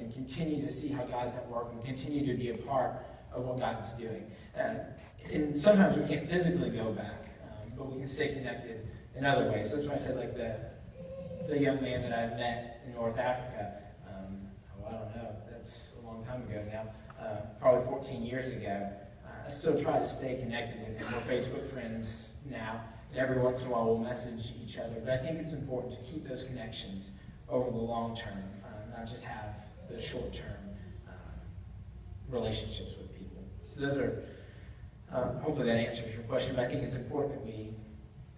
and continue to see how God's at work and continue to be a part of what God's doing. And sometimes we can't physically go back, but we can stay connected in other ways. That's why I said, like, the young man that I met in North Africa, I don't know, that's a long time ago now, probably 14 years ago. I still try to stay connected with him. We're Facebook friends now, and every once in a while we'll message each other. But I think it's important to keep those connections over the long term, not just have the short term relationships with people. So those are, hopefully that answers your question, but I think it's important that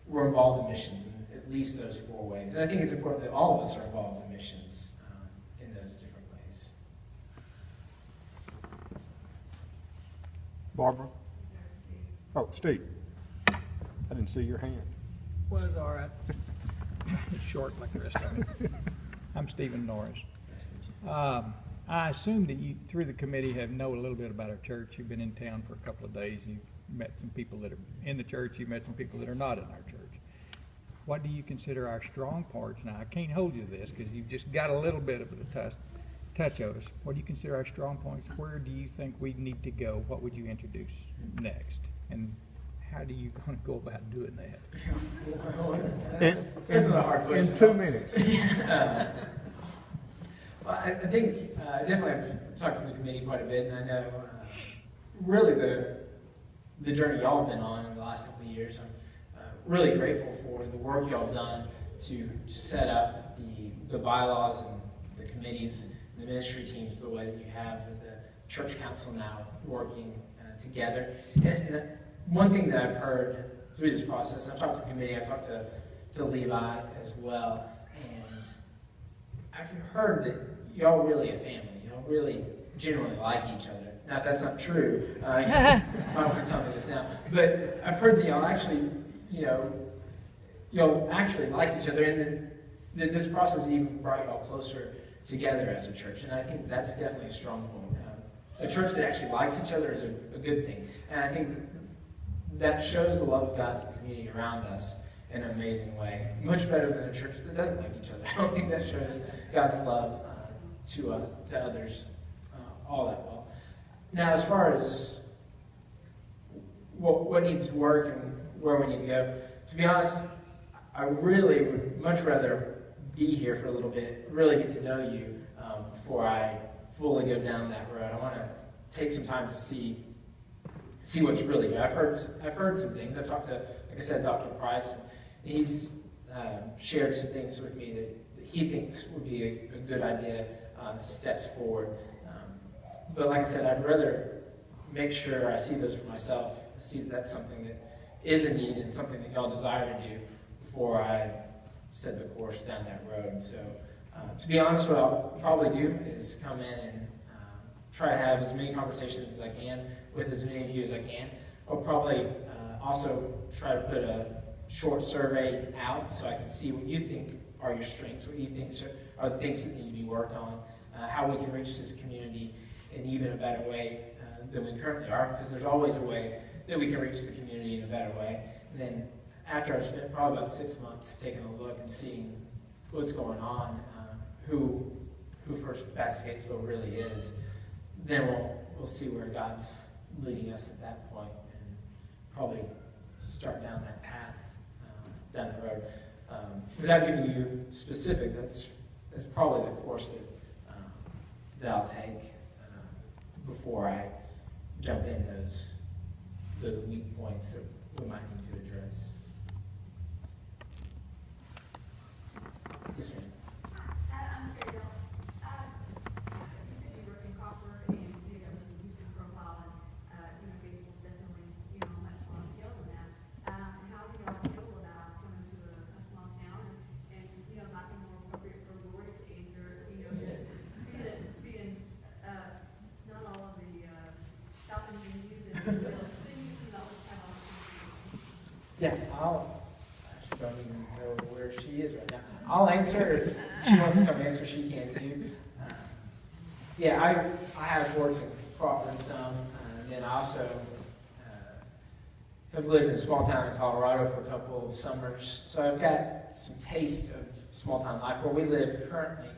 we're involved in missions in at least those 4 ways. And I think it's important that all of us are involved in missions in those different ways. Barbara? Oh, Steve. I didn't see your hand. Well, it's all right. It's short like the rest of it. I'm Stephen Norris. I assume that you, through the committee, know a little bit about our church. You've been in town for a couple of days. You've met some people that are in the church. You've met some people that are not in our church. What do you consider our strong parts? Now, I can't hold you to this because you've just got a little bit of a touch of us. What do you consider our strong points? Where do you think we need to go? What would you introduce next? And how do you going to go about doing that? That's not a hard question. In 2 minutes. Well, I think definitely I've talked to the committee quite a bit, and I know really the journey y'all have been on in the last couple of years. I'm really grateful for the work y'all have done to set up the bylaws and the committees, the ministry teams the way that you have, and the church council now working together. And one thing that I've heard through this process, and I've talked to the committee, I've talked to Levi as well, and I've heard that y'all really a family. Y'all really generally like each other. Now, if that's not true, you might want to tell me this now. But I've heard that y'all actually, y'all actually like each other, and then this process even brought y'all closer together as a church. And I think that's definitely a strong point. A church that actually likes each other is a good thing. And I think that shows the love of God to the community around us in an amazing way. Much better than a church that doesn't like each other. I don't think that shows God's love to others all that well. Now, as far as what needs to work and where we need to go, to be honest, I really would much rather be here for a little bit, really get to know you before I fully go down that road. I want to take some time to see what's really good. I've heard some things. I've talked to, like I said, Dr. Price, and he's shared some things with me that he thinks would be a good idea, steps forward. But like I said, I'd rather make sure I see those for myself, see that that's something that is a need and something that y'all desire to do before I set the course down that road. So to be honest, what I'll probably do is come in and try to have as many conversations as I can with as many of you as I can. I'll probably also try to put a short survey out so I can see what you think are your strengths, what you think are the things that need to be worked on, how we can reach this community in even a better way than we currently are, because there's always a way that we can reach the community in a better way. And then after I've spent probably about 6 months taking a look and seeing what's going on, who First Baptist Gatesville really is, then we'll see where God's leading us at that point and probably start down that path down the road. Without giving you specific, that's probably the course that I'll take before I jump in the weak points that we might need to address. Yes, ma'am. I'm Carrie Bell. You said you work in copper and you got the Houston profile, and Gatesville's definitely on a much smaller scale than that. How do y'all feel about coming to a small town and not being more appropriate for Lord's aids or just being not all of the shopping venues and things kind of. Yeah, I actually don't even know where she is right now. I'll answer if she wants to come answer. She can too. Yeah, I have worked in Crawford some, and then I also have lived in a small town in Colorado for a couple of summers. So I've got some taste of small town life. Where we live currently,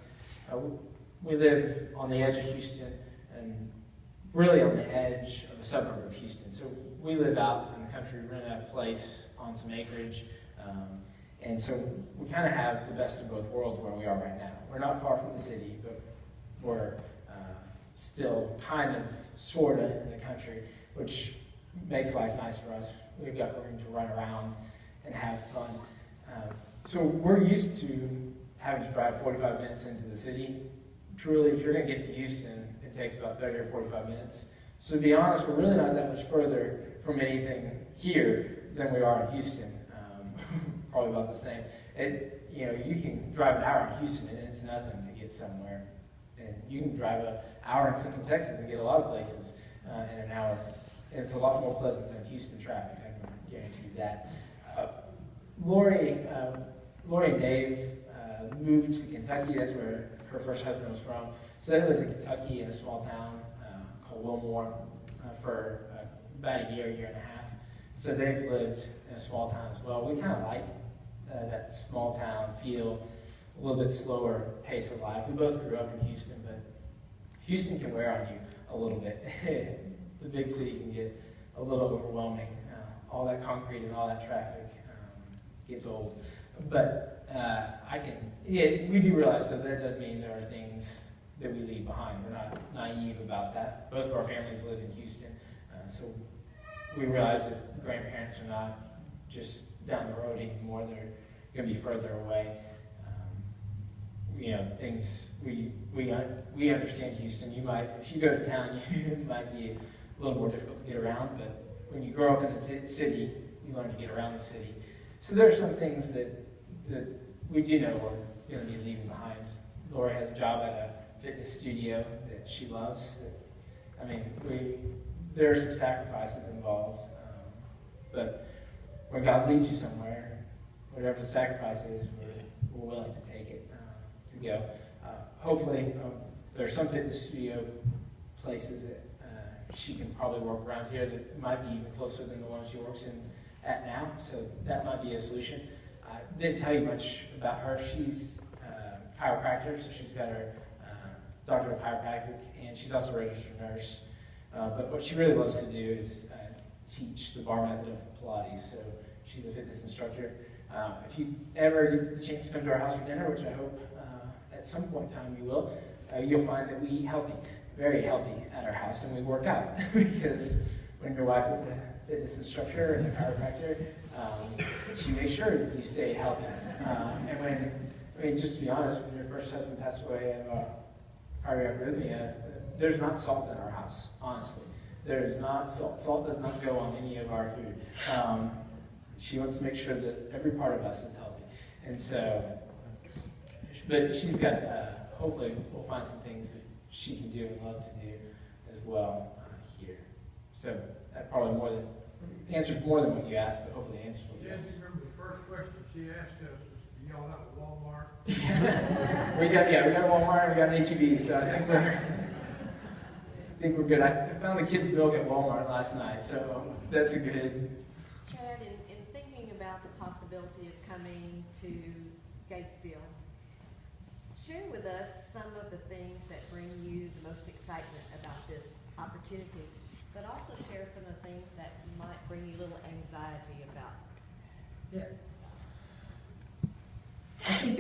we live on the edge of Houston and really on the edge of a suburb of Houston. So we live out in the country, renting a place on some acreage. And so we kind of have the best of both worlds where we are right now. We're not far from the city, but we're still kind of, sort of in the country, which makes life nice for us. We've got room to run around and have fun. So we're used to having to drive 45 minutes into the city. Truly, if you're going to get to Houston, it takes about 30 or 45 minutes. So to be honest, we're really not that much further from anything here than we are in Houston. Probably about the same. You can drive an hour in Houston and it's nothing to get somewhere. And you can drive an hour in Central Texas and get a lot of places in an hour. And it's a lot more pleasant than Houston traffic, I can guarantee you that. Lori and Dave moved to Kentucky. That's where her first husband was from. So they lived in Kentucky in a small town called Wilmore for about a year and a half. So they've lived in a small town as well. We kind of like that small town feel, a little bit slower pace of life. We both grew up in Houston, but Houston can wear on you a little bit. The big city can get a little overwhelming. All that concrete and all that traffic gets old. But we do realize that does mean there are things that we leave behind. We're not naive about that. Both of our families live in Houston, so we realize that grandparents are not just down the road anymore. They're going to be further away. Things we understand Houston. You might, if you go to town, it might be a little more difficult to get around. But when you grow up in the city, you learn to get around the city. So there are some things that we do know we're going to be leaving behind. Laura has a job at a fitness studio that she loves. There are some sacrifices involved, but when God leads you somewhere, whatever the sacrifice is, we're willing to take it to go. Hopefully, there are some fitness studio places that she can probably work around here that might be even closer than the one she works at now, so that might be a solution. I didn't tell you much about her. She's a chiropractor, so she's got her doctorate of chiropractic, and she's also a registered nurse. But what she really loves to do is teach the bar method of Pilates. So she's a fitness instructor. If you ever get the chance to come to our house for dinner, which I hope at some point in time you will, you'll find that we eat healthy, very healthy at our house, and we work out. Because when your wife is a fitness instructor and a chiropractor, she makes sure that you stay healthy. And just to be honest, when your first husband passed away of cardiac arrhythmia, there's not salt in our house, honestly. There is not salt. Salt does not go on any of our food. She wants to make sure that every part of us is healthy. And so, but she's got, hopefully we'll find some things that she can do and love to do as well here. So that probably answers more than what you asked, but hopefully it answers what you asked. Yeah, remember the first question she asked us was, do y'all have a Walmart? we got a Walmart, we got an H-E-B, so I think we're good. I found the kids' milk at Walmart last night, so that's a good. Chad, in thinking about the possibility of coming to Gatesville, share with us some of the things that bring you the most excitement about this opportunity, but also share some of the things that might bring you a little anxiety about. Yeah. I think,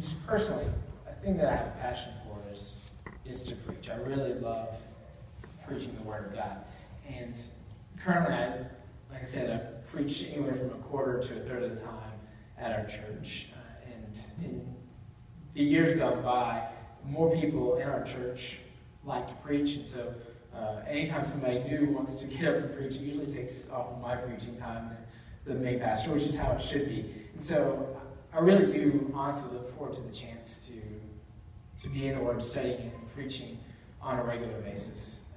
just personally, a thing that I have a passion for is to preach. I really love preaching the Word of God. And currently, like I said, I preach anywhere from a quarter to a third of the time at our church. And in the years gone by, more people in our church like to preach. And so anytime somebody new wants to get up and preach, it usually takes off of my preaching time than the main pastor, which is how it should be. And so I really do honestly look forward to the chance to be in the Word, studying it, and preaching on a regular basis.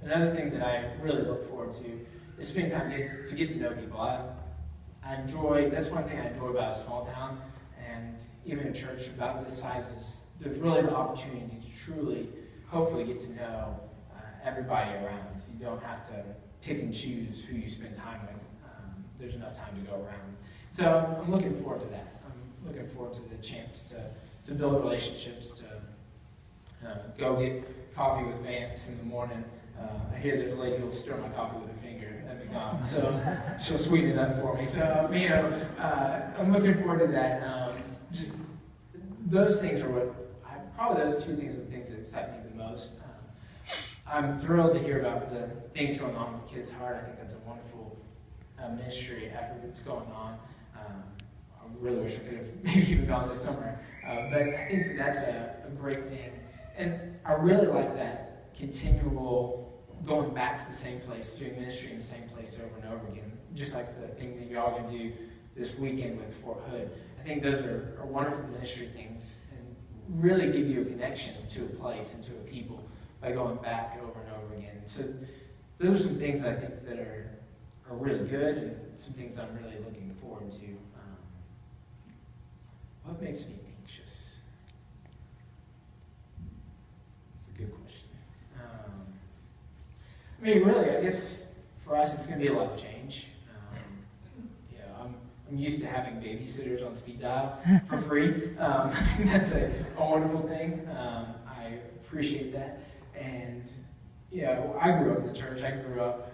Another thing that I really look forward to is spending time to get to know people. That's one thing I enjoy about a small town, and even a church about this size is there's really the opportunity to truly, hopefully, get to know everybody around. You don't have to pick and choose who you spend time with. There's enough time to go around. So I'm looking forward to that. I'm looking forward to the chance to to build relationships, to go get coffee with Vance in the morning. I hear there's a lady who'll stir my coffee with her finger at McDonald's, so she'll sweeten it up for me. So, I'm looking forward to that. Just those things are probably those two things are the things that excite me the most. I'm thrilled to hear about the things going on with Kids Heart. I think that's a wonderful ministry effort that's going on. I really wish I could have maybe even gone this summer, but I think that's a great thing. And I really like that continual going back to the same place, doing ministry in the same place over and over again, just like the thing that you're all going to do this weekend with Fort Hood. I think those are wonderful ministry things and really give you a connection to a place and to a people by going back over and over again. So those are some things that I think that are really good and some things I'm really looking forward to. What makes me anxious? It's a good question. Really, I guess for us it's going to be a lot of change. I'm used to having babysitters on speed dial for free. That's a wonderful thing. I appreciate that. And, I grew up in the church. I grew up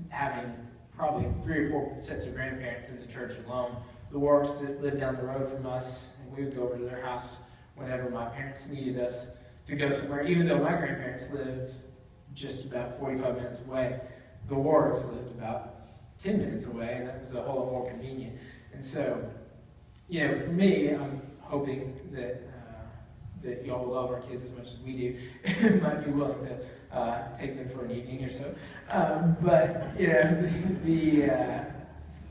having probably 3 or 4 sets of grandparents in the church alone. The Warks that lived down the road from us, and we would go over to their house whenever my parents needed us to go somewhere, even though my grandparents lived just about 45 minutes away. The Warks lived about 10 minutes away, and that was a whole lot more convenient. And so, for me, I'm hoping that that y'all will love our kids as much as we do. Might be willing to take them for an evening or so. But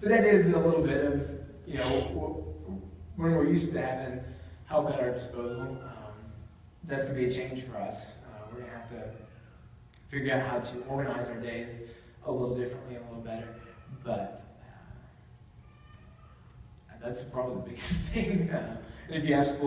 that is a little bit of, when we're used to having help at our disposal, that's going to be a change for us. We're going to have to figure out how to organize our days a little differently and a little better. But that's probably the biggest thing. And if you have school